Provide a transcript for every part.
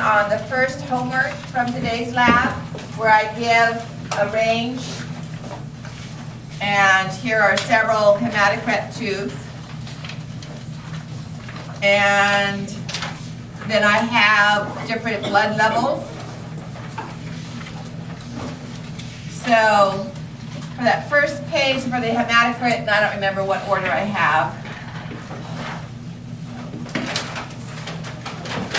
on the first homework from today's lab, where I give a range, and here are several hematocrit tubes. And then I have different blood levels. So for that first page for the hematocrit, and I don't remember what order I have,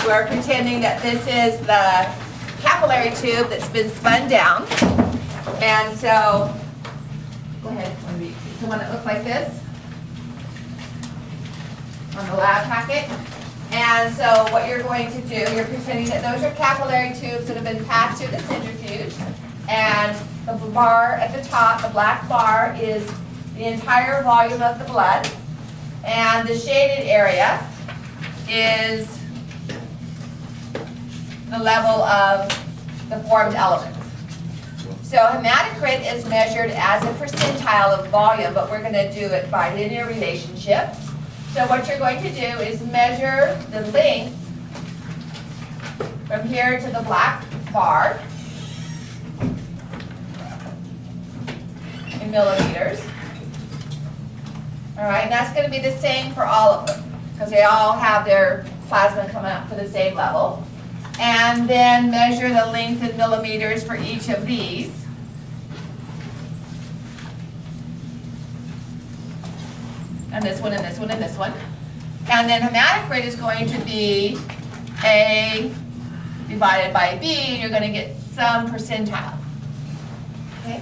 we're pretending that this is the capillary tube that's been spun down. And so, go ahead, the one that looks like this on the lab packet. And so what you're going to do, you're pretending that those are capillary tubes that have been passed through the centrifuge. And the bar at the top, the black bar, is the entire volume of the blood. And the shaded area is the level of the formed elements. So hematocrit is measured as a percentile of volume, but we're going to do it by linear relationship. So what you're going to do is measure the length from here to the black bar in millimeters. All right, and that's going to be the same for all of them, because they all have their plasma coming up to the same level. And then measure the length in millimeters for each of these. And this one, and this one, and this one. And then hematocrit is going to be A divided by B, and you're going to get some percentile. Okay?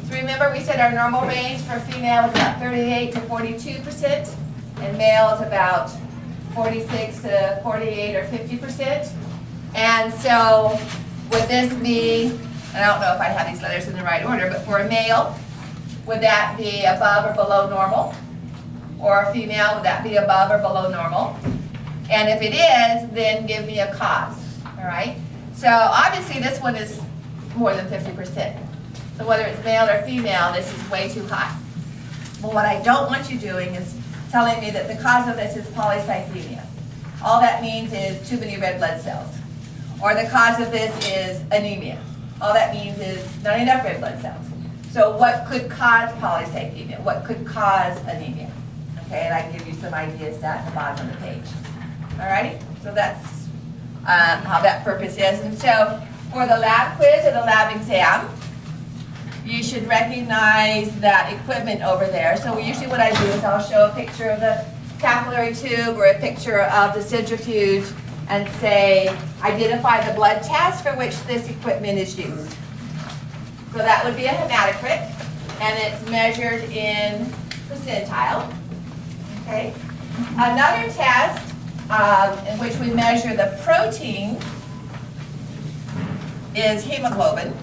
So remember, we said our normal range for female is about 38 to 42%, and male is about 46 to 48 or 50%. And so would this be, and I don't know if I have these letters in the right order, but for a male, would that be above or below normal? Or a female, would that be above or below normal? And if it is, then give me a cause, all right? So obviously this one is more than 50%. So whether it's male or female, this is way too high. Well, what I don't want you doing is telling me that the cause of this is polycythemia. All that means is too many red blood cells. Or the cause of this is anemia. All that means is not enough red blood cells. So what could cause polycythemia? What could cause anemia? Okay, and I can give you some ideas down at the bottom of the page. All righty? So that's how that purpose is. And so for the lab quiz or the lab exam, you should recognize that equipment over there. So usually what I do is I'll show a picture of the capillary tube or a picture of the centrifuge and say, identify the blood test for which this equipment is used. So that would be a hematocrit, and it's measured in percentile. Okay. Another test in which we measure the protein is hemoglobin.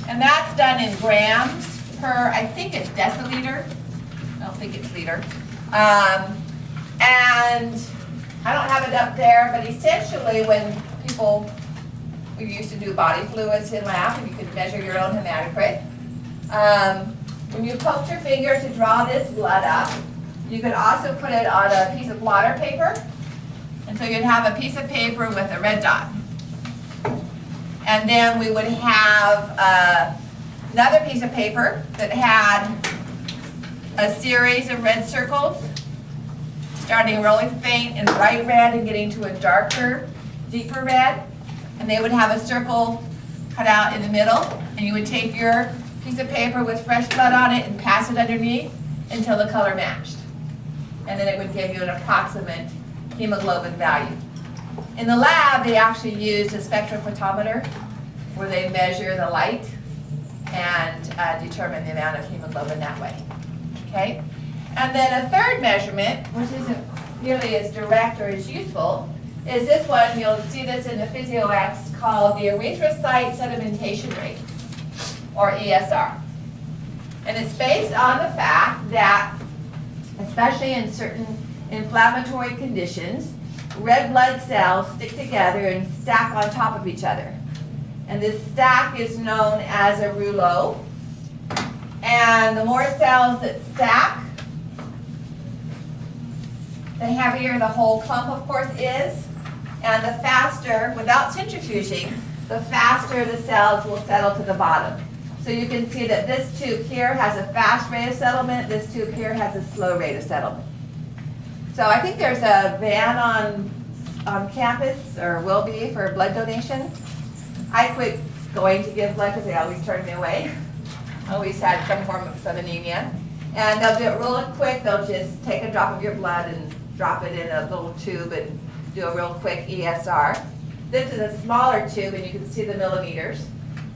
And that's done in grams per, I think it's deciliter. I don't think it's liter. And I don't have it up there, but essentially when people, we used to do body fluids in lab, and you could measure your own hematocrit. When you poked your finger to draw this blood up, you could also put it on a piece of water paper. And so you'd have a piece of paper with a red dot. And then we would have another piece of paper that had a series of red circles, starting really faint and bright red and getting to a darker, deeper red. And they would have a circle cut out in the middle, and you would take your piece of paper with fresh blood on it and pass it underneath until the color matched. And then it would give you an approximate hemoglobin value. In the lab, they actually use a spectrophotometer where they measure the light and determine the amount of hemoglobin that way. Okay? And then a third measurement, which isn't nearly as direct or as useful, is this one. You'll see this in the PhysioX, called the erythrocyte sedimentation rate, or ESR. And it's based on the fact that, especially in certain inflammatory conditions, red blood cells stick together and stack on top of each other. And this stack is known as a rouleau. And the more cells that stack, the heavier the whole clump, of course, is. And the faster, without centrifuging, the faster the cells will settle to the bottom. So you can see that this tube here has a fast rate of settlement, this tube here has a slow rate of settlement. So I think there's a van on campus, or will be, for blood donation. I quit going to give blood because they always turned me away. Always had some form of anemia. And they'll do it real quick. They'll just take a drop of your blood and drop it in a little tube and do a real quick ESR. This is a smaller tube, and you can see the millimeters.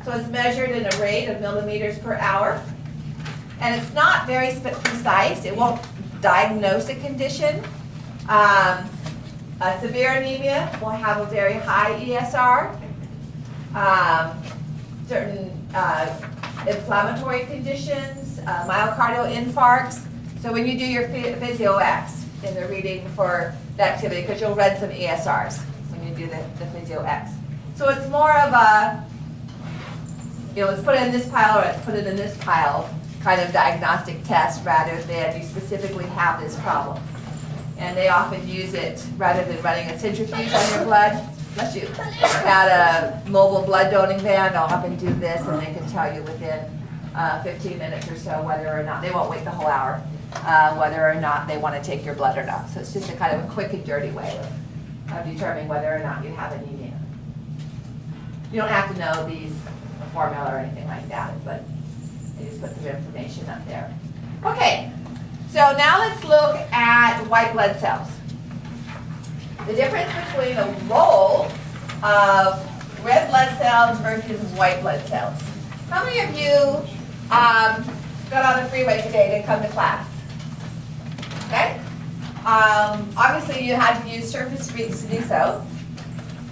So it's measured in a rate of millimeters per hour. And it's not very precise. It won't diagnose a condition. A severe anemia will have a very high ESR. Certain inflammatory conditions, myocardial infarcts. So when you do your physio-X in the reading for the activity, because you'll read some ESRs when you do the physio-X. So it's more of a, let's put it in this pile or let's put it in this pile kind of diagnostic test rather than you specifically have this problem. And they often use it rather than running a centrifuge on your blood. Bless you. At a mobile blood donating van, they'll often do this, and they can tell you within 15 minutes or so whether or not, they won't wait the whole hour, whether or not they want to take your blood or not. So it's just a kind of a quick and dirty way of determining whether or not you have anemia. You don't have to know these formula or anything like that, but they just put the information up there. Okay, so now let's look at white blood cells. The difference between the role of red blood cells versus white blood cells. How many of you got on the freeway today to come to class? Okay? Obviously you had to use surface streets to do so.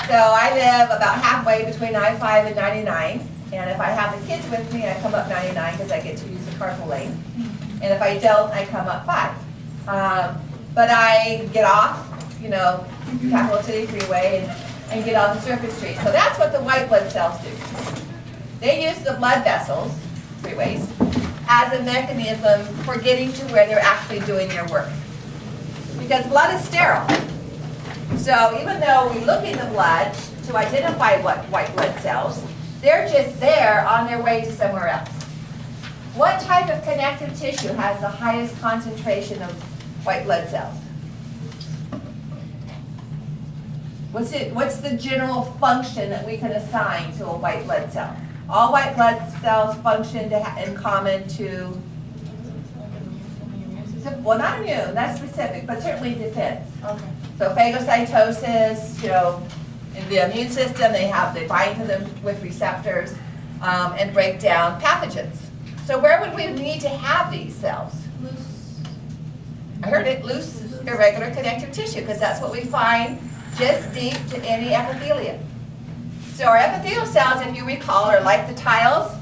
So I live about halfway between I-5 and 99. And if I have the kids with me, I come up 99 because I get to use the carpool lane. And if I don't, I come up 5. But I get off, Capital City Freeway and get on the surface street. So that's what the white blood cells do. They use the blood vessels, freeways, as a mechanism for getting to where they're actually doing their work. Because blood is sterile. So even though we look in the blood to identify what white blood cells, they're just there on their way to somewhere else. What type of connective tissue has the highest concentration of white blood cells? What's the general function that we can assign to a white blood cell? All white blood cells function in common to, well, not immune, that's specific, but certainly defense. Okay. So phagocytosis, in the immune system, they bind to them with receptors and break down pathogens. So where would we need to have these cells? Loose. I heard it, loose, irregular connective tissue, because that's what we find just deep to any epithelium. So our epithelial cells, if you recall, are like the tiles,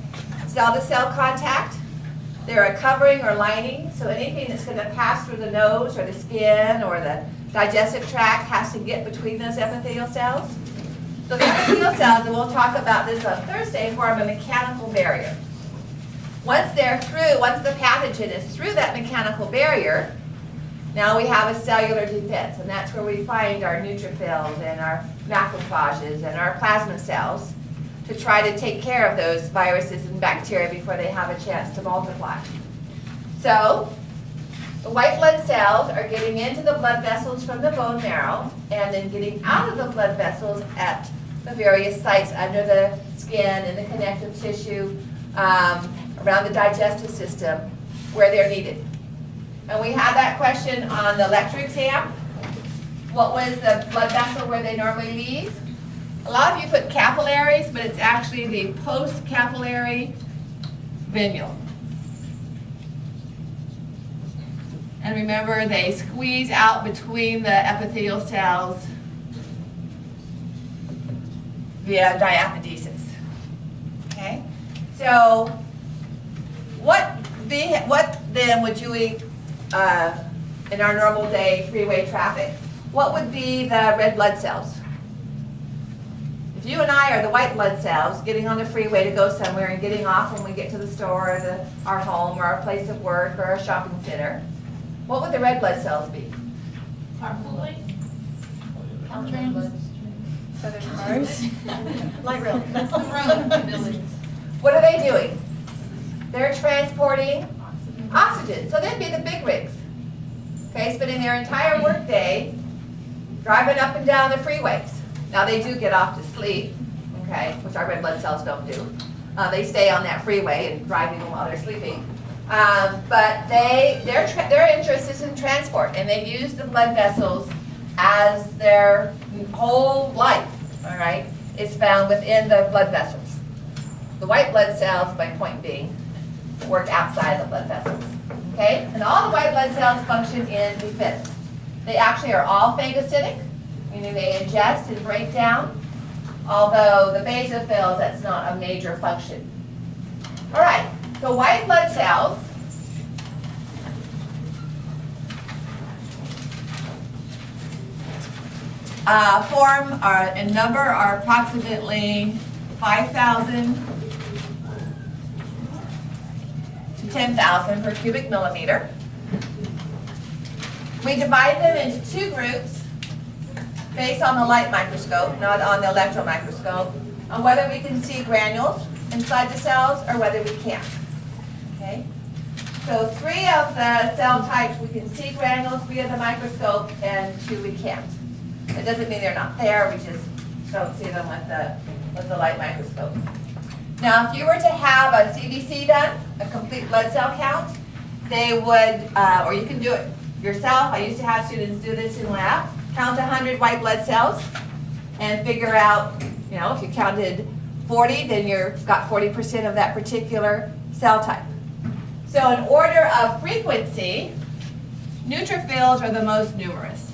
cell-to-cell contact. They're a covering or lining, so anything that's going to pass through the nose or the skin or the digestive tract has to get between those epithelial cells. So the epithelial cells, and we'll talk about this on Thursday, form a mechanical barrier. Once the pathogen is through that mechanical barrier, now we have a cellular defense, and that's where we find our neutrophils and our macrophages and our plasma cells to try to take care of those viruses and bacteria before they have a chance to multiply. So the white blood cells are getting into the blood vessels from the bone marrow and then getting out of the blood vessels at the various sites under the skin and the connective tissue around the digestive system where they're needed. And we had that question on the lecture exam. What was the blood vessel where they normally leave? A lot of you put capillaries, but it's actually the post-capillary venule. And remember, they squeeze out between the epithelial cells via diapedesis. Okay? So, what then would you eat in our normal day freeway traffic? What would be the red blood cells? If you and I are the white blood cells getting on the freeway to go somewhere and getting off when we get to the store or our home or our place of work or our shopping center, what would the red blood cells be? Carpooling? Southern cars. Light rail. That's the road. What are they doing? They're transporting oxygen. So they'd be the big rigs. Okay, spending their entire workday driving up and down the freeways. Now they do get off to sleep, okay, which our red blood cells don't do. They stay on that freeway and drive even while they're sleeping. But their interest is in transport, and they use the blood vessels as their whole life, all right, is found within the blood vessels. The white blood cells, my point being, work outside the blood vessels, okay? And all the white blood cells function in defense. They actually are all phagocytic, meaning they ingest and break down, although the basophils, that's not a major function. All right, so white blood cells in number are approximately 5,000 to 10,000 per cubic millimeter. We divide them into two groups based on the light microscope, not on the electron microscope, on whether we can see granules inside the cells or whether we can't. Okay? So 3 of the cell types we can see granules via the microscope, and 2 we can't. It doesn't mean they're not there, we just don't see them with the light microscope. Now, if you were to have a CBC done, a complete blood cell count, they would, or you can do it yourself. I used to have students do this in lab. Count 100 white blood cells and figure out, you know, if you counted 40, then you've got 40% of that particular cell type. So in order of frequency, neutrophils are the most numerous.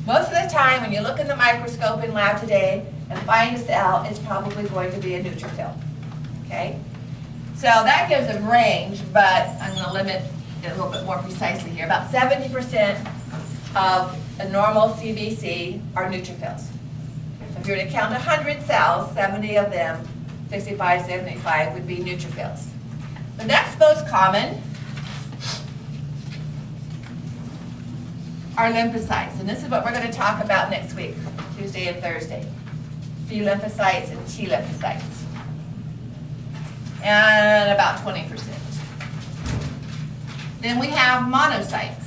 Most of the time, when you look in the microscope in lab today and find a cell, it's probably going to be a neutrophil, okay? So that gives a range, but I'm going to limit it a little bit more precisely here. About 70% of a normal CBC are neutrophils. So if you were to count 100 cells, 70 of them, 65, 75 would be neutrophils. The next most common are lymphocytes, and this is what we're going to talk about next week, Tuesday and Thursday. B lymphocytes and T lymphocytes. And about 20%. Then we have monocytes.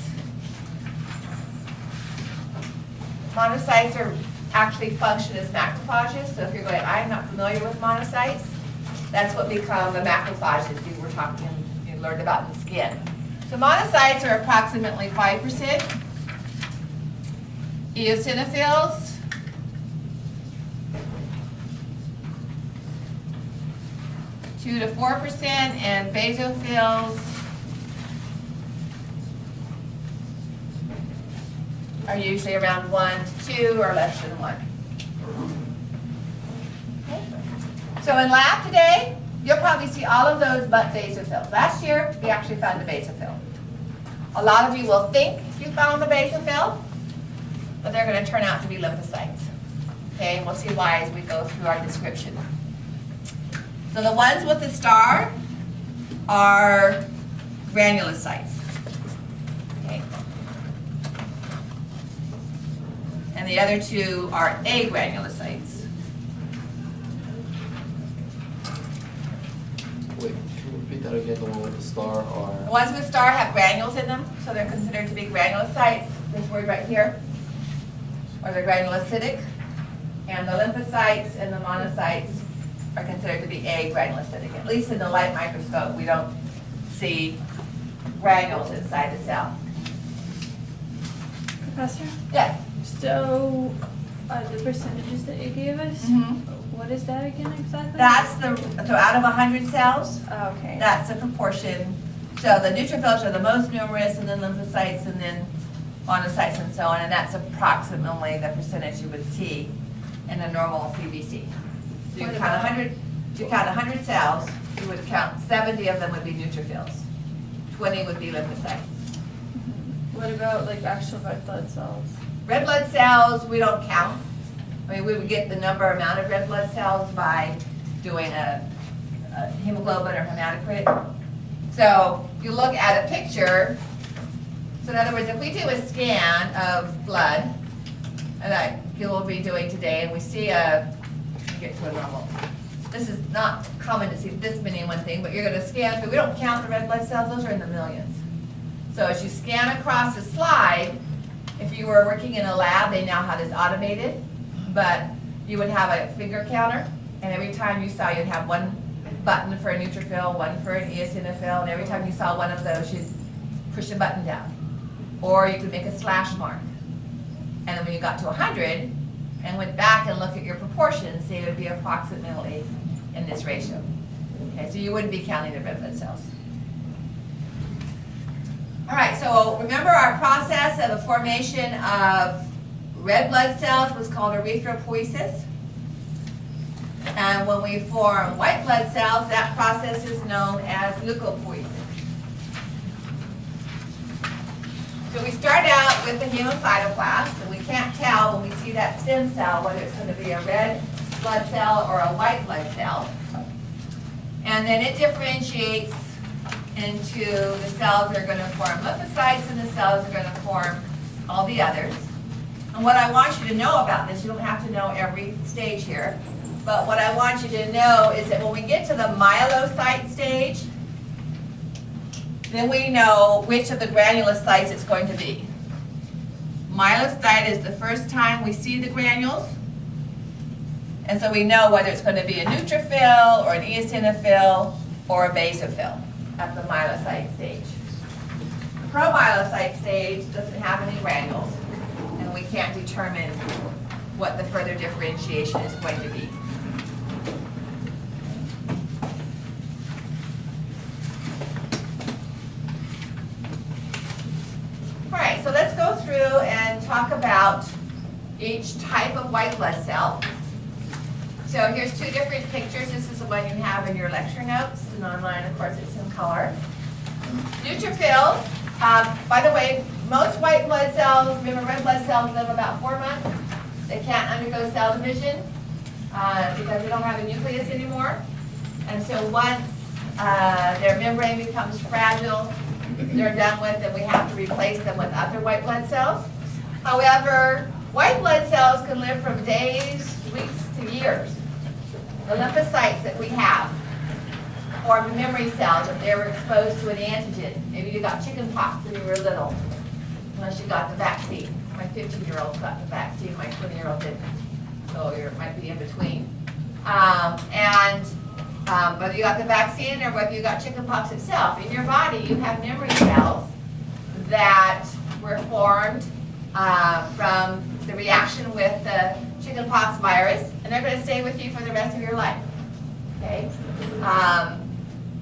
Monocytes are actually function as macrophages, so if you're going, I'm not familiar with monocytes, that's what become the macrophages you learned about in skin. So monocytes are approximately 5%. Eosinophils, (2 to 4%), and basophils are usually around 1 to 2 or less than 1. Okay. So in lab today, you'll probably see all of those but basophils. Last year, we actually found a basophil. A lot of you will think you found the basophil, but they're going to turn out to be lymphocytes. Okay, and we'll see why as we go through our description. So the ones with the star are granulocytes. Okay. And the other 2 are agranulocytes. Wait, can you repeat that again? The one with the star The are... ones with star have granules in them, so they're considered to be granulocytes. This word right here. Or they're granulocytic, and the lymphocytes and the monocytes are considered to be agranulocytic. At least in the light microscope, we don't see granules inside the cell. Professor? Yes? So, the percentages that you gave us, what is that again exactly? So out of 100 cells, Oh, okay. that's the proportion. So the neutrophils are the most numerous, and then lymphocytes, and then monocytes and so on, and that's approximately the percentage you would see in a normal CBC. So you count 100 cells, you would count 70 of them would be neutrophils, 20 would be lymphocytes. What about like actual red blood cells? Red blood cells, we don't count. I mean, we would get the amount of red blood cells by doing a hemoglobin or hematocrit. So if you look at a picture, So in other words, if we do a scan of blood, and that we'll be doing today, and we see get to a normal. This is not common to see this many in one thing, but you're going to scan through. We don't count the red blood cells, those are in the millions. So as you scan across the slide, if you were working in a lab, they now have this automated, but you would have a finger counter, and every time you saw, you'd have one button for a neutrophil, one for an eosinophil, and every time you saw one of those, you'd push a button down. Or you could make a slash mark. And then when you got to 100 and went back and looked at your proportions, they would be approximately in this ratio. Okay, so you wouldn't be counting the red blood cells. All right, so remember our process of the formation of red blood cells was called erythropoiesis. And when we form white blood cells, that process is known as leukopoiesis. So we start out with the hemocytoplast, and we can't tell when we see that stem cell whether it's going to be a red blood cell or a white blood cell. And then it differentiates into the cells that are going to form lymphocytes and the cells that are going to form all the others. And what I want you to know about this, you don't have to know every stage here, but what I want you to know is that when we get to the myelocyte stage, then we know which of the granulocytes it's going to be. Myelocyte is the first time we see the granules, and so we know whether it's going to be a neutrophil or an eosinophil or a basophil at the myelocyte stage. The promyelocyte stage doesn't have any granules, and we can't determine what the further differentiation is going to be. All right, so let's go through and talk about each type of white blood cell. So here's two different pictures. This is the one you have in your lecture notes, and online, of course, it's in color. Neutrophils, by the way, most white blood cells, remember red blood cells live about 4 months. They can't undergo cell division because they don't have a nucleus anymore. And so once their membrane becomes fragile, they're done with, and we have to replace them with other white blood cells. However, white blood cells can live from days, weeks, to years. The lymphocytes that we have, or the memory cells, if they were exposed to an antigen. Maybe you got chicken pox when you were little, unless you got the vaccine. My 15-year-old got the vaccine, my 20-year-old didn't. So you might be in between. Whether you got the vaccine or whether you got chicken pox itself, in your body you have memory cells that were formed from the reaction with the chickenpox virus, and they're going to stay with you for the rest of your life. Okay.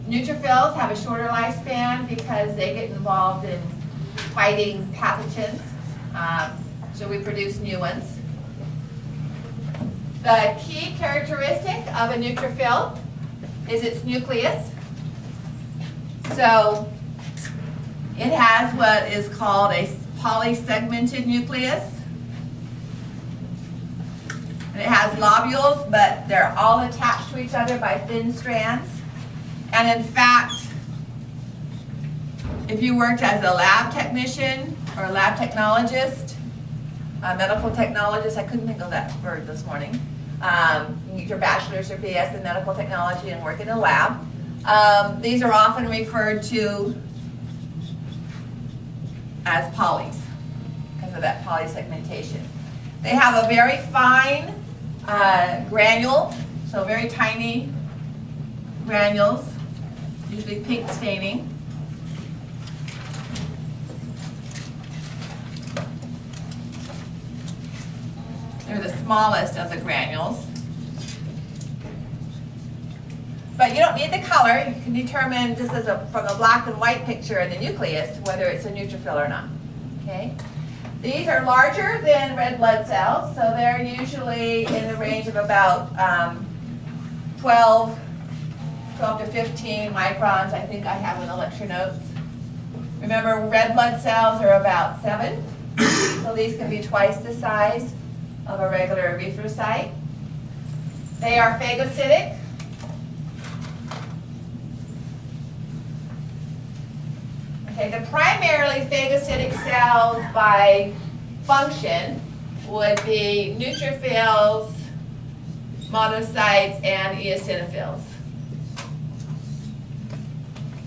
Neutrophils have a shorter lifespan because they get involved in fighting pathogens, so we produce new ones. The key characteristic of a neutrophil is its nucleus. So it has what is called a polysegmented nucleus. And it has lobules, but they're all attached to each other by thin strands. And in fact, if you worked as a lab technician or a lab technologist, a medical technologist, I couldn't think of that word this morning. You get your bachelor's or BS in medical technology and work in a lab. These are often referred to as polys because of that polysegmentation. They have a very fine granule, so very tiny granules, usually pink staining. They're the smallest of the granules. But you don't need the color. You can determine just from a black and white picture in the nucleus whether it's a neutrophil or not. Okay? These are larger than red blood cells, so they're usually in the range of about 12 to 15 microns, I think I have in the lecture notes. Remember, red blood cells are about 7, so these can be twice the size of a regular erythrocyte. They are phagocytic. Okay, the primarily phagocytic cells by function would be neutrophils, monocytes, and eosinophils.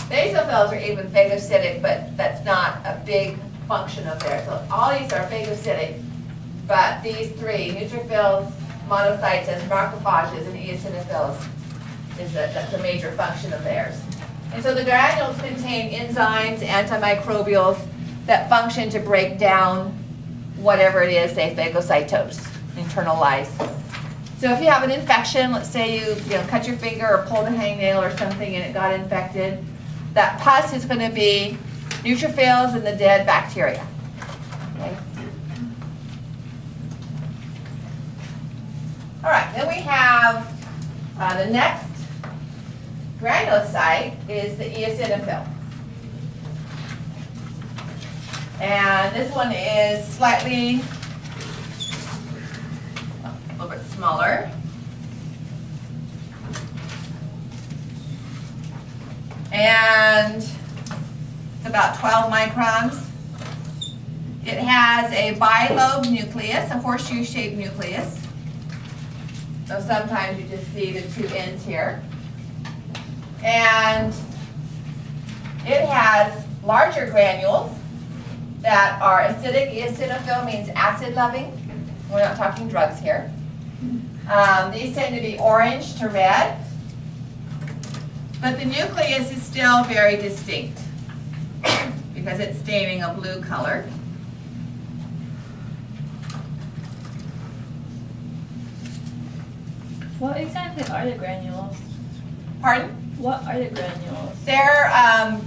Basophils are even phagocytic, but that's not a big function of theirs. So all these are phagocytic, but these three, neutrophils, monocytes, as macrophages, and eosinophils, that's a major function of theirs. And so the granules contain enzymes, antimicrobials that function to break down whatever it is they phagocytose, internalize. So if you have an infection, let's say you cut your finger or pulled a hangnail or something and it got infected, that pus is going to be neutrophils and the dead bacteria. Okay? All right, then we have the next granulocyte is the eosinophil. And this one is slightly a little bit smaller. And it's about 12 microns. It has a bilobe nucleus, a horseshoe-shaped nucleus. So sometimes you just see the two ends here. And it has larger granules that are acidic. Eosinophil means acid-loving. We're not talking drugs here. These tend to be orange to red. But the nucleus is still very distinct because it's staining a blue color. What exactly are the granules? Pardon? What are the granules? They're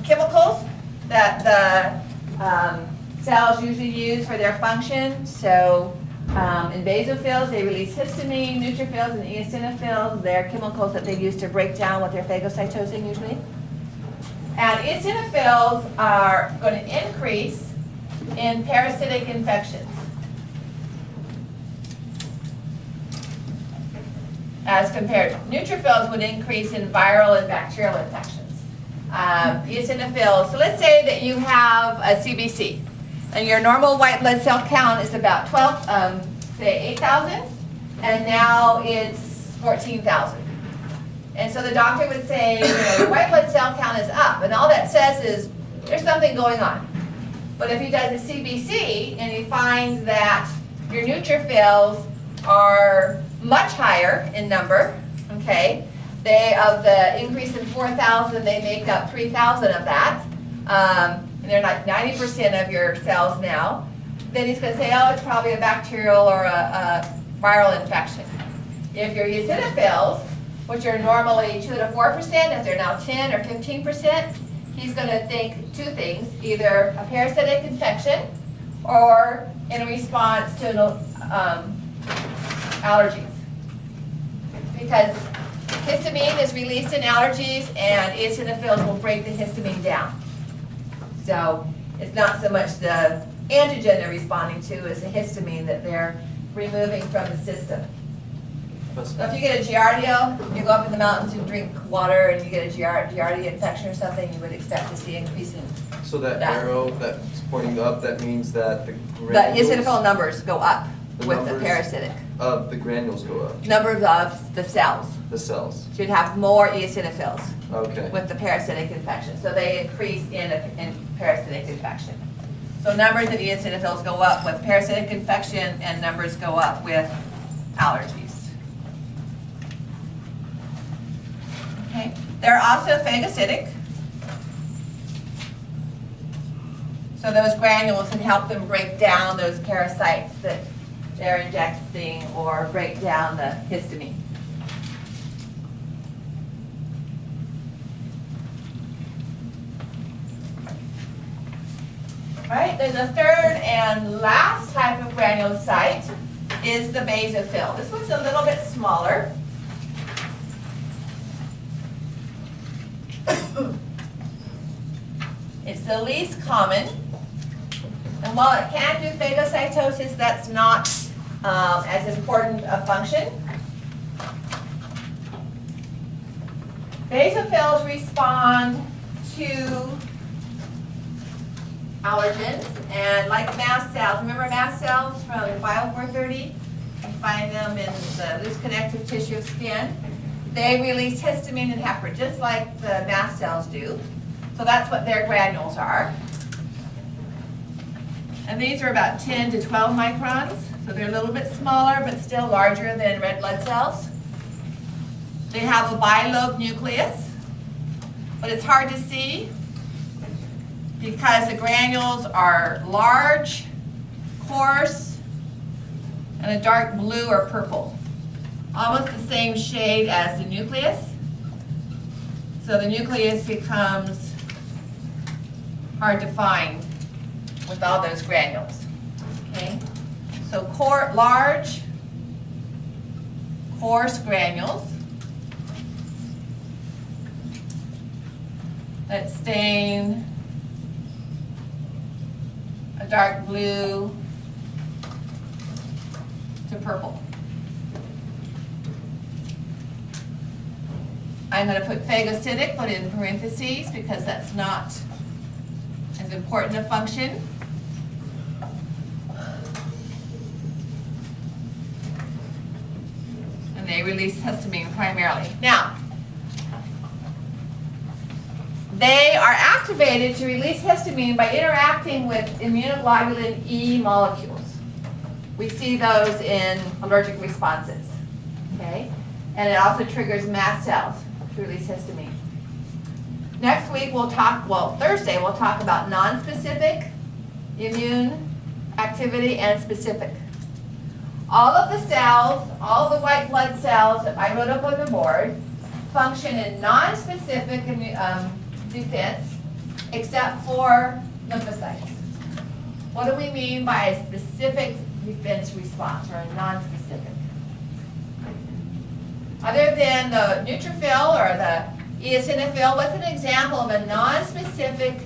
chemicals that the cells usually use for their function. So in basophils, they release histamine, neutrophils, and eosinophils. They're chemicals that they use to break down what they're phagocytosing usually. And eosinophils are going to increase in parasitic infections, as compared. Neutrophils would increase in viral and bacterial infections. Eosinophils, so let's say that you have a CBC, and your normal white blood cell count is about 8,000, and now it's 14,000. And so the doctor would say, your white blood cell count is up, and all that says is there's something going on. But if he does a CBC and he finds that your neutrophils are much higher in number, okay, of the increase in 4,000, they make up 3,000 of that, and they're like 90% of your cells now, then he's going to say, oh, it's probably a bacterial or a viral infection. If your eosinophils, which are normally 2 to 4%, if they're now 10 or 15%, he's going to think two things, either a parasitic infection or in response to allergies. Because histamine is released in allergies and eosinophils will break the histamine down. So it's not so much the antigen they're responding to as the histamine that they're removing from the system. So if you get a Giardia, you go up in the mountains and drink water and you get a Giardia infection or something, you would expect to see increase in So that arrow that's pointing up, that means that the the granules eosinophil numbers go up The with the numbers parasitic. of the granules go up, Numbers of the cells the cells. should have more eosinophils Okay. with the parasitic infection. So they increase in parasitic infection. So numbers of eosinophils go up with parasitic infection and numbers go up with allergies. Okay. They're also phagocytic. So those granules can help them break down those parasites that they're injecting or break down the histamine. All right, then the third and last type of granulocyte is the basophil. This one's a little bit smaller. It's the least common. And while it can do phagocytosis, that's not as important a function. Basophils respond to allergens, and like mast cells, remember mast cells from Bio 430? You find them in the loose connective tissue of skin. They release histamine and heparin, just like the mast cells do. So that's what their granules are. And these are about 10 to 12 microns, so they're a little bit smaller, but still larger than red blood cells. They have a bilobe nucleus, but it's hard to see because the granules are large, coarse, and a dark blue or purple. Almost the same shade as the nucleus. So the nucleus becomes hard to find with all those granules. Okay? So large, coarse granules that stain a dark blue to purple. I'm going to put phagocytic, put it in parentheses because that's not as important a function. And they release histamine primarily. Now, they are activated to release histamine by interacting with immunoglobulin E molecules. We see those in allergic responses, okay? And it also triggers mast cells to release histamine. Next week we'll talk, Thursday we'll talk about non-specific immune activity and specific. All of the cells, all the white blood cells that I wrote up on the board function in non-specific defense except for lymphocytes. What do we mean by a specific defense response or a non-specific? Other than the neutrophil or the eosinophil, what's an example of a non-specific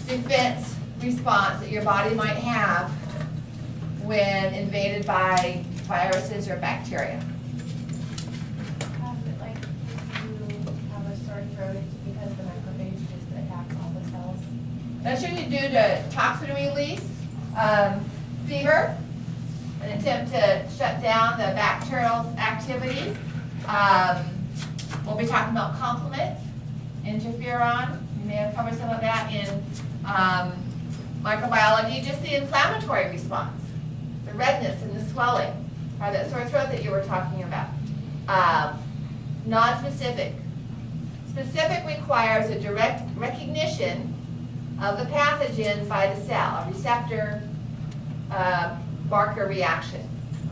defense response that your body might have when invaded by viruses or bacteria? Like you have a sore throat because the macrophage just attacks all the cells. That's usually due to toxin release, fever, an attempt to shut down the bacterial activity. We'll be talking about complement, interferon. We may have covered some of that in microbiology, just the inflammatory response, the redness and the swelling, or that sore throat that you were talking about. Non-specific. Specific requires a direct recognition of the pathogen by the cell, a receptor marker reaction.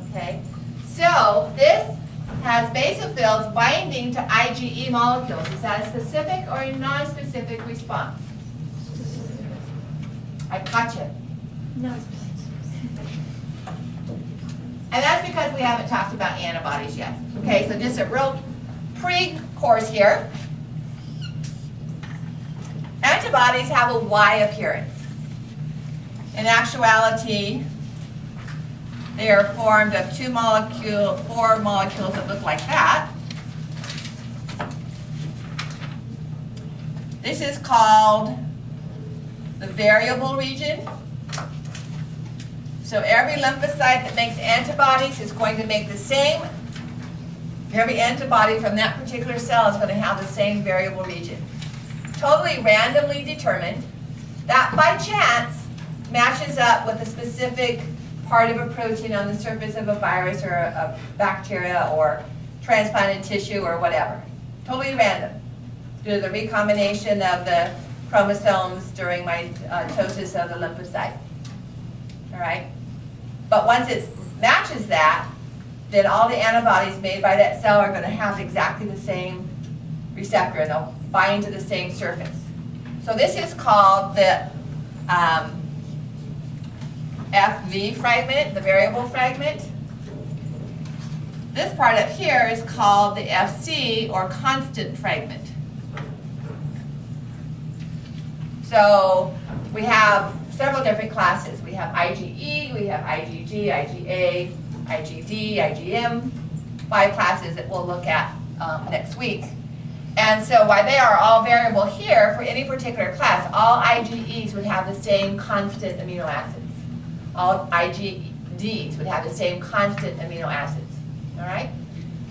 Okay? So this has basophils binding to IgE molecules. Is that a specific or a non-specific response? I caught you. No. And that's because we haven't talked about antibodies yet. Okay, so just a real pre-course here. Antibodies have a Y appearance. In actuality, they are formed of four molecules that look like that. This is called the variable region. So every lymphocyte that makes antibodies is going to make the same. Every antibody from that particular cell is going to have the same variable region. Totally randomly determined. That by chance matches up with a specific part of a protein on the surface of a virus or a bacteria or transplanted tissue or whatever. Totally random. Due to the recombination of the chromosomes during mitosis of the lymphocyte. All right? But once it matches that, then all the antibodies made by that cell are going to have exactly the same receptor and they'll bind to the same surface. So this is called the FV fragment, the variable fragment. This part up here is called the FC or constant fragment. So we have several different classes. We have IgE, we have IgG, IgA, IgD, IgM, 5 classes that we'll look at next week. And so while they are all variable here, for any particular class, all IgEs would have the same constant amino acids. All IgDs would have the same constant amino acids, all right?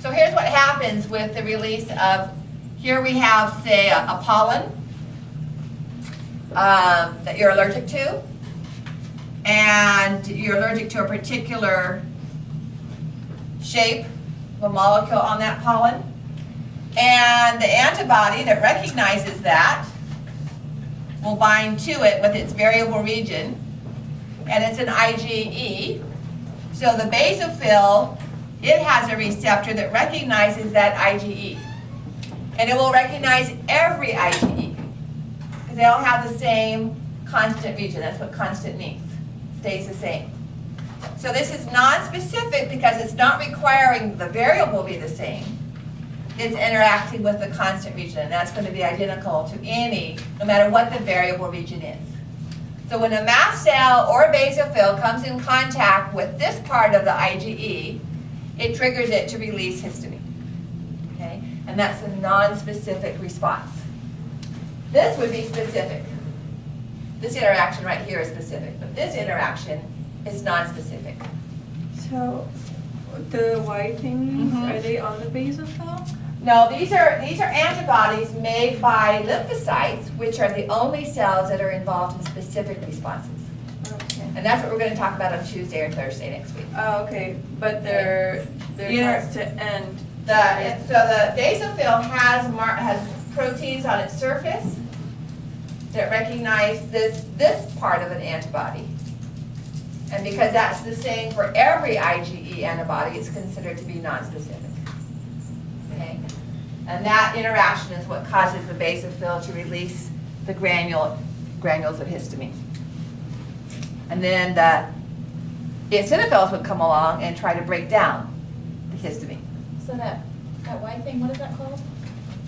So here's what happens with the release of, here we have, say, a pollen that you're allergic to, and you're allergic to a particular shape of a molecule on that pollen. And the antibody that recognizes that will bind to it with its variable region, and it's an IgE. So the basophil, it has a receptor that recognizes that IgE. And it will recognize every IgE, because they all have the same constant region. That's what constant means, stays the same. So this is non-specific because it's not requiring the variable be the same. It's interacting with the constant region, and that's going to be identical to any, no matter what the variable region is. So when a mast cell or a basophil comes in contact with this part of the IgE, it triggers it to release histamine. Okay? And that's a non-specific response. This would be specific. This interaction right here is specific, but this interaction is non-specific. So the white things, are they on the basophil? No, these are antibodies made by lymphocytes, which are the only cells that are involved in specific responses. Okay. And that's what we're going to talk about on Tuesday or Thursday next week. Oh, okay, but they're has to end. So the basophil has proteins on its surface that recognize this part of an antibody. And because that's the same for every IgE antibody, it's considered to be nonspecific. Okay? And that interaction is what causes the basophil to release the granules of histamine. And then the eosinophils would come along and try to break down the histamine. So that white thing, what is that called?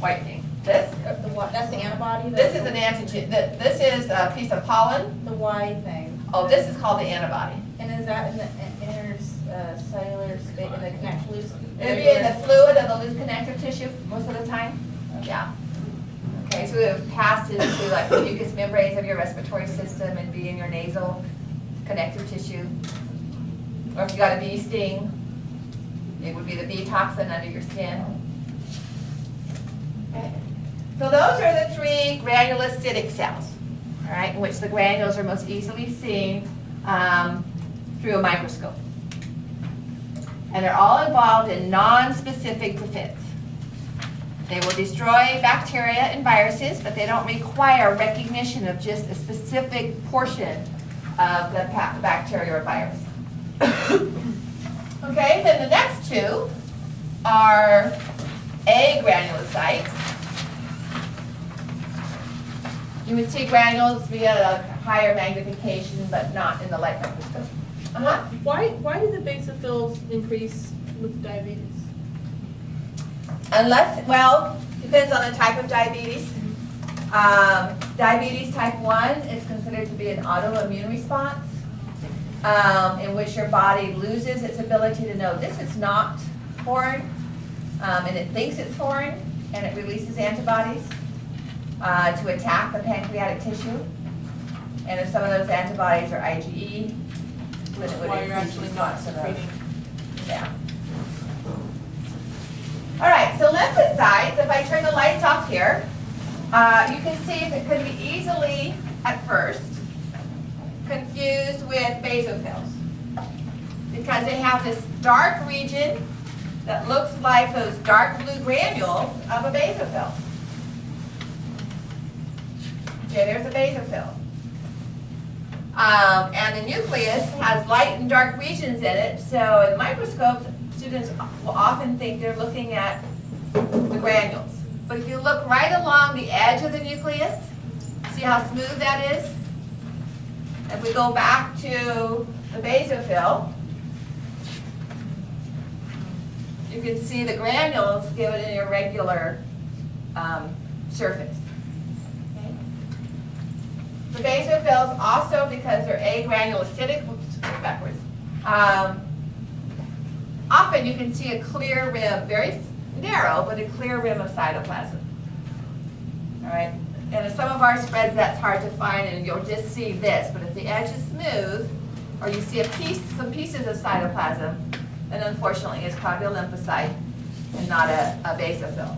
White thing. This? That's the antibody? This is an antigen. This is a piece of pollen. The white thing. Oh, this is called the antibody. And is that in the cellular space, in the connective loose? It'll be in the fluid of the loose connective tissue most of the time. Yeah. Okay, so it would pass into like the mucous membranes of your respiratory system and be in your nasal connective tissue. Or if you got a bee sting, it would be the bee toxin under your skin. Okay. So those are the three granulocytic cells, all right, in which the granules are most easily seen through a microscope. And they're all involved in non-specific defense. They will destroy bacteria and viruses, but they don't require recognition of just a specific portion of the bacteria or virus. Okay, then the next two are agranulocytes. You would see granules via a higher magnification, but not in the light microscope. Why do the basophils increase with diabetes? Unless, well, depends on the type of diabetes. Diabetes type 1 is considered to be an autoimmune response in which your body loses its ability to know this is not foreign, and it thinks it's foreign, and it releases antibodies to attack the pancreatic tissue. And if some of those antibodies are IgE, then it would Why you're increase actually not response to those. secreting. Yeah. All right, so lymphocytes, if I turn the lights off here, you can see if it could be easily, at first, confused with basophils. Because they have this dark region that looks like those dark blue granules of a basophil. Okay, there's a basophil. And the nucleus has light and dark regions in it, so in microscopes, students will often think they're looking at the granules. But if you look right along the edge of the nucleus, see how smooth that is? If we go back to the basophil, you can see the granules give it an irregular surface. Okay? The basophils also, because they're agranulocytic, whoops, go backwards, often you can see a clear rim, very narrow, but a clear rim of cytoplasm. All right, and in some of our spreads, that's hard to find, and you'll just see this, but if the edge is smooth, or you see some pieces of cytoplasm, then unfortunately it's probably a lymphocyte and not a basophil.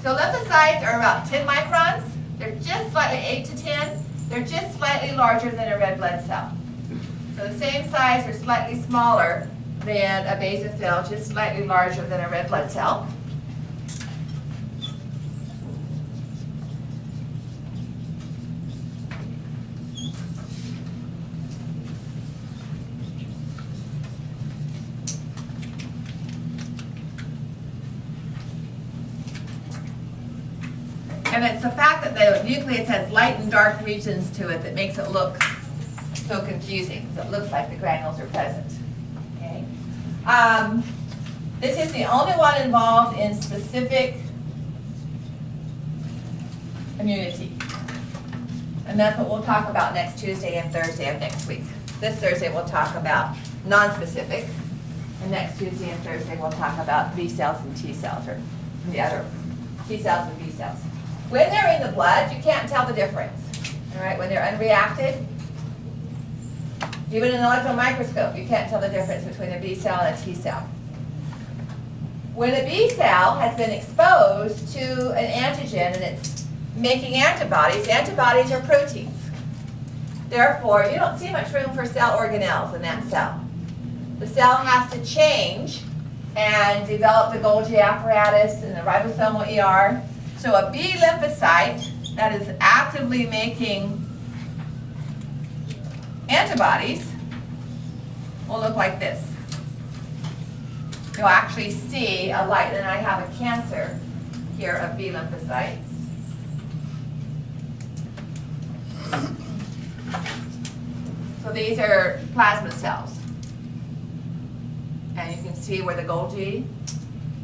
So lymphocytes are about 10 microns. They're just slightly 8 to 10. They're just slightly larger than a red blood cell. So the same size or slightly smaller than a basophil, just slightly larger than a red blood cell. And it's the fact that the nucleus has light and dark regions to it that makes it look so confusing. So it looks like the granules are present. Okay. This is the only one involved in specific immunity. And that's what we'll talk about next Tuesday and Thursday of next week. This Thursday we'll talk about non-specific. And next Tuesday and Thursday we'll talk about B cells and T cells, or the other T cells and B cells. When they're in the blood, you can't tell the difference. All right, when they're unreacted, even in an electron microscope, you can't tell the difference between a B cell and a T cell. When a B cell has been exposed to an antigen and it's making antibodies, antibodies are proteins. Therefore, you don't see much room for cell organelles in that cell. The cell has to change and develop the Golgi apparatus and the ribosomal ER. So a B lymphocyte that is actively making antibodies will look like this. You'll actually see a light, and I have a cancer here of B lymphocytes. So these are plasma cells. And you can see where the Golgi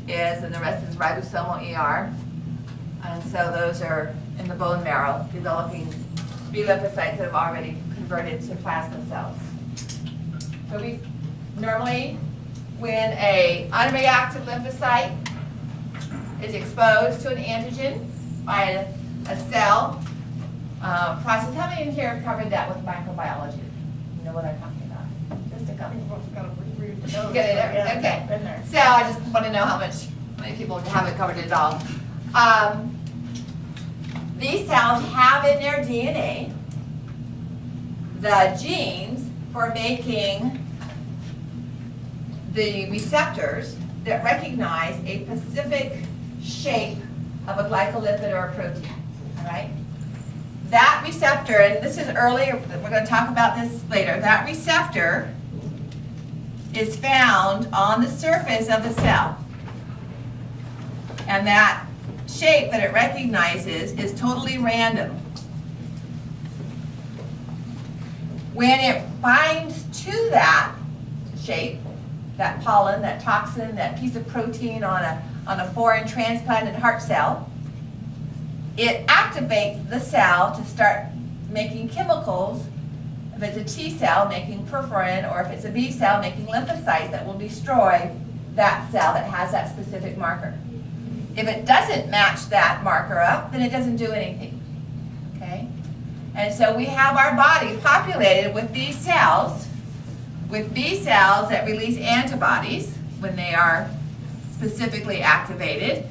is, and the rest is ribosomal ER. And so those are in the bone marrow, developing B lymphocytes that have already converted to plasma cells. So we normally, when an unreactive lymphocyte is exposed to an antigen by a cell process, how many in here have covered that with microbiology? You know what I'm talking about? Just a couple. Get it there? Okay. So I just want to know how many people haven't covered it all. These cells have in their DNA the genes for making the receptors that recognize a specific shape of a glycolipid or a protein. All right? That receptor, and this is early, we're going to talk about this later, that receptor is found on the surface of the cell. And that shape that it recognizes is totally random. When it binds to that shape, that pollen, that toxin, that piece of protein on a foreign transplanted heart cell, it activates the cell to start making chemicals. If it's a T cell, making perforin, or if it's a B cell, making lymphocytes that will destroy that cell that has that specific marker. If it doesn't match that marker up, then it doesn't do anything, okay? And so we have our body populated with these cells, with B cells that release antibodies when they are specifically activated,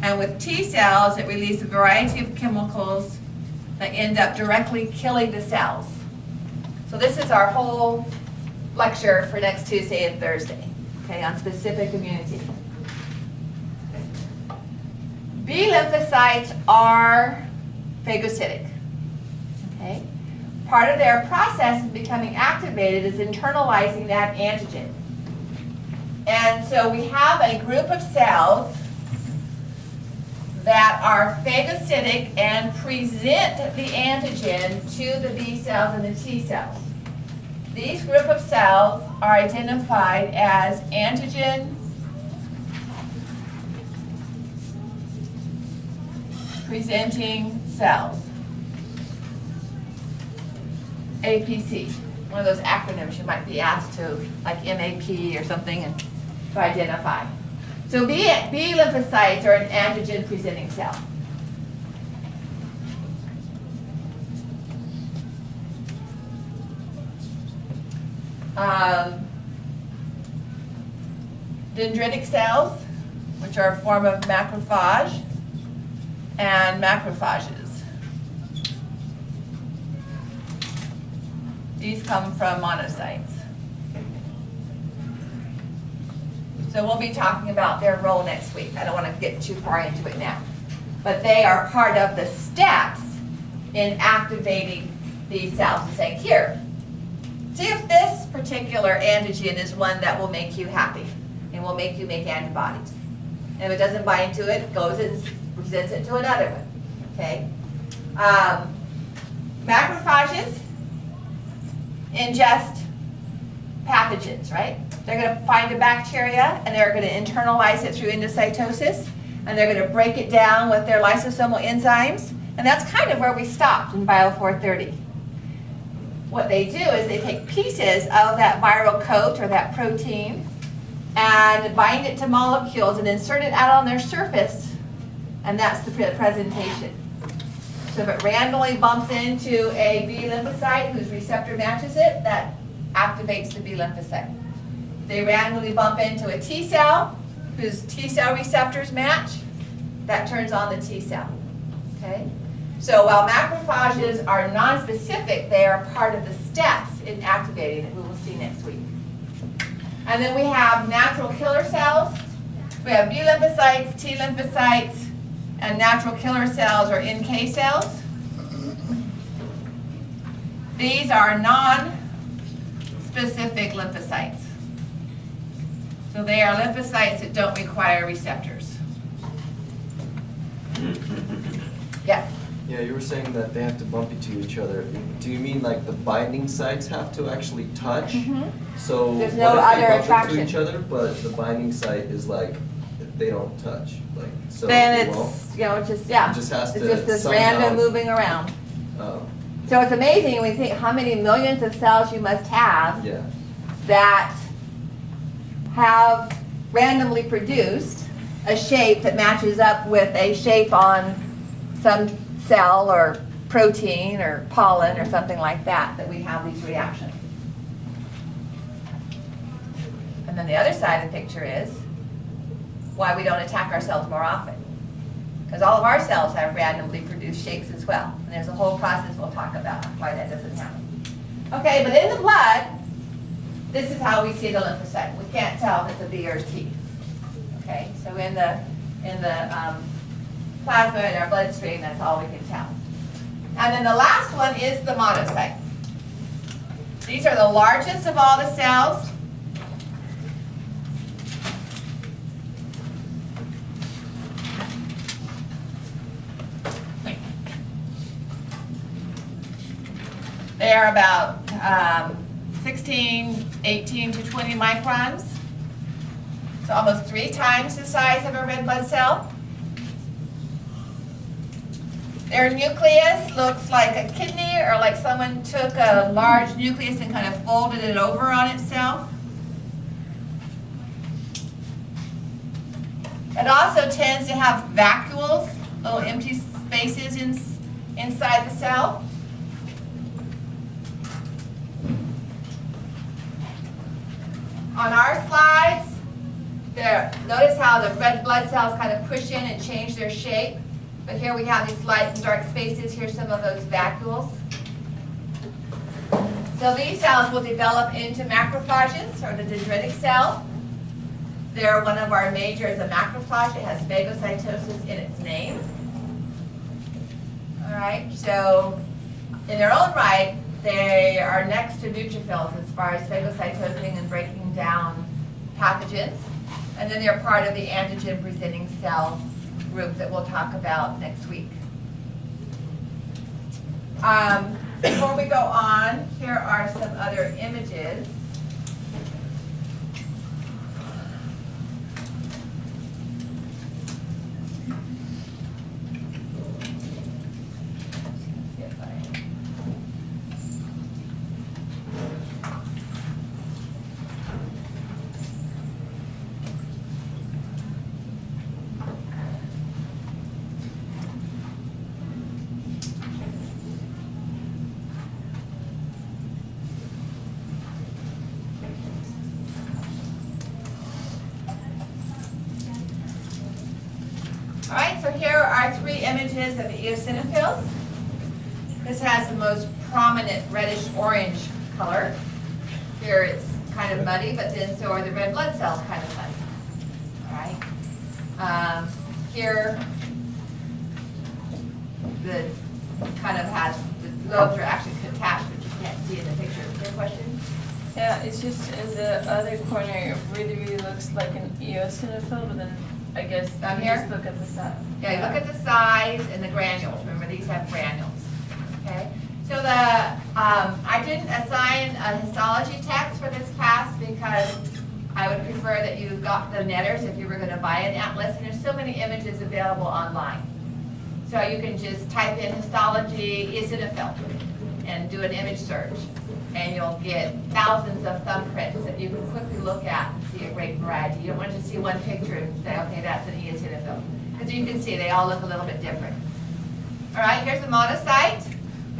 and with T cells that release a variety of chemicals that end up directly killing the cells. So this is our whole lecture for next Tuesday and Thursday, okay, on specific immunity. B lymphocytes are phagocytic, okay? Part of their process of becoming activated is internalizing that antigen. And so we have a group of cells that are phagocytic and present the antigen to the B cells and the T cells. These group of cells are identified as antigen presenting cells. APC, one of those acronyms you might be asked to, like MAP or something, and to identify. So B lymphocytes are an antigen presenting cell. Dendritic cells, which are a form of macrophage, and macrophages. These come from monocytes. So we'll be talking about their role next week. I don't want to get too far into it now. But they are part of the steps in activating these cells and saying, here, see if this particular antigen is one that will make you happy and will make you make antibodies. And if it doesn't bind to it, it goes and presents it to another one, okay? Macrophages ingest pathogens, right? They're going to find a bacteria and they're going to internalize it through endocytosis, and they're going to break it down with their lysosomal enzymes, and that's kind of where we stopped in Bio 430. What they do is they take pieces of that viral coat or that protein and bind it to molecules and insert it out on their surface, and that's the presentation. So if it randomly bumps into a B lymphocyte whose receptor matches it, that activates the B lymphocyte. If they randomly bump into a T cell whose T cell receptors match, that turns on the T cell, okay? So while macrophages are non-specific, they are part of the steps in activating that we will see next week. And then we have natural killer cells. We have B lymphocytes, T lymphocytes, and natural killer cells or NK cells. These are non-specific lymphocytes. So they are lymphocytes that don't require receptors. Yes? Yeah, you were saying that they have to bump into each other. Do you mean like the binding sites have to actually touch? Mhm. So There's what no if other they bump attraction. into each other, but the binding site is like they don't touch, like so? Then it won't? it's, you know, just, yeah. It just has It's to just this somehow- random moving around. Oh, So it's amazing when you think how many millions of cells you must have yeah. that have randomly produced a shape that matches up with a shape on some cell or protein or pollen or something like that, that we have these reactions. And then the other side of the picture is why we don't attack ourselves more often. Because all of our cells have randomly produced shapes as well. And there's a whole process we'll talk about why that doesn't happen. Okay, but in the blood, this is how we see the lymphocyte. We can't tell if it's a B or a T. Okay, so in the plasma in our bloodstream, that's all we can tell. And then the last one is the monocyte. These are the largest of all the cells. They are about 16, 18 to 20 microns. So almost 3 times the size of a red blood cell. Their nucleus looks like a kidney, or like someone took a large nucleus and kind of folded it over on itself. It also tends to have vacuoles, little empty spaces inside the cell. On our slides, notice how the red blood cells kind of push in and change their shape. But here we have these light and dark spaces. Here's some of those vacuoles. So these cells will develop into macrophages, or the dendritic cell. They're one of our majors, a macrophage. It has phagocytosis in its name. All right, so in their own right, they are next to neutrophils as far as phagocytosing and breaking down pathogens. And then they're part of the antigen-presenting cell group that we'll talk about next week. Before we go on, here are some other images. here are 3 images of the eosinophils. This has the most prominent reddish-orange color. Here it's kind of muddy, but then so are the red blood cells kind of muddy. All right. Here, the kind of has, the lobes are actually attached, but you can't see in the picture. Is there a question? Yeah, it's just in the other corner, it really looks like an eosinophil, but then I guess Down you here? just look at the side. Yeah, look at the size and the granules. Remember, these have granules. Okay. So I didn't assign a histology text for this class because I would prefer that you got the netters if you were going to buy an atlas, and there's so many images available online. So you can just type in histology eosinophil and do an image search, and you'll get thousands of thumbprints that you can quickly look at and see a great variety. You don't want to just see one picture and say, okay, that's an eosinophil. Because you can see they all look a little bit different. All right, here's a monocyte.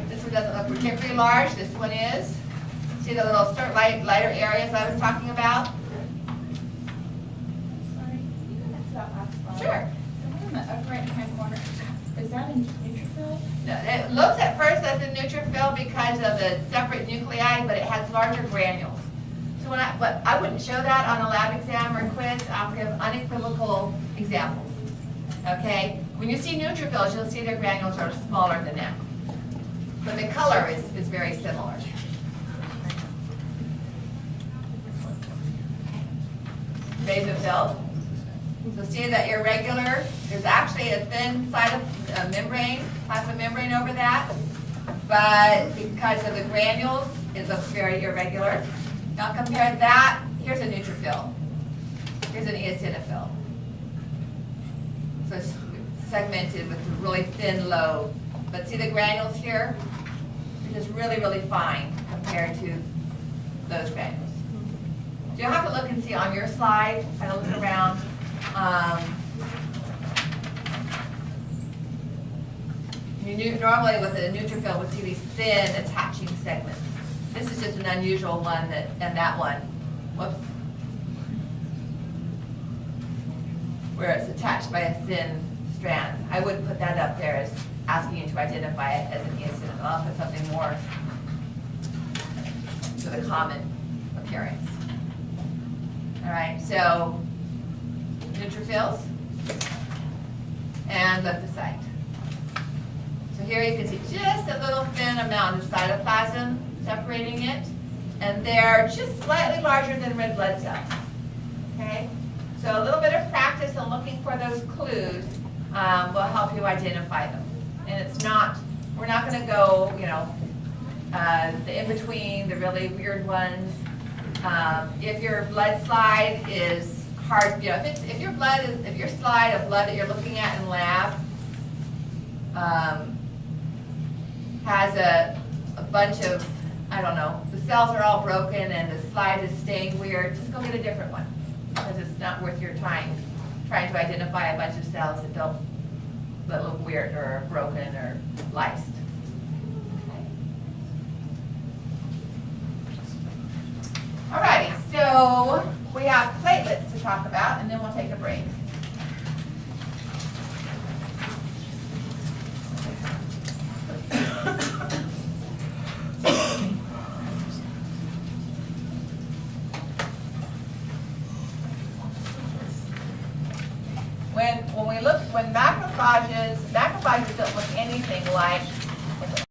This one doesn't look particularly large. This one is. See the little lighter areas I was talking about? Sorry, can you go back to that last slide? Sure. The one in the upper right-hand corner, is that a neutrophil? No, it looks at first as a neutrophil because of the separate nuclei, but it has larger granules. So but I wouldn't show that on a lab exam or quiz. I'll give unequivocal examples. Okay? When you see neutrophils, you'll see their granules are smaller than that. But the color is very similar. Basophil. So see the irregular, there's actually a thin side of membrane, plasma membrane over that, but because of the granules, it looks very irregular. Now compare that, here's a neutrophil, here's an eosinophil. So it's segmented with a really thin lobe, but see the granules here? They're just really fine compared to those granules. You'll have to look and see on your slide, kind of look around. Normally with a neutrophil would see these thin attaching segments. This is just an unusual one that one, whoops, where it's attached by a thin strand. I would put that up there as asking you to identify it as an eosinophil. I'll put something more to the common appearance. All right, so neutrophils and lymphocyte. So here you can see just a little thin amount of cytoplasm separating it, and they're just slightly larger than red blood cells. Okay, so a little bit of practice and looking for those clues will help you identify them. And it's not, we're not going to go, the in between, the really weird ones. If your blood slide is hard, if your slide of blood that you're looking at in lab has a bunch of, I don't know, the cells are all broken and the slide is staying weird, just go get a different one, because it's not worth your time trying to identify a bunch of cells that look weird or broken or lysed. Alrighty, so we have platelets to talk about, and then we'll take a break. When macrophages don't look anything like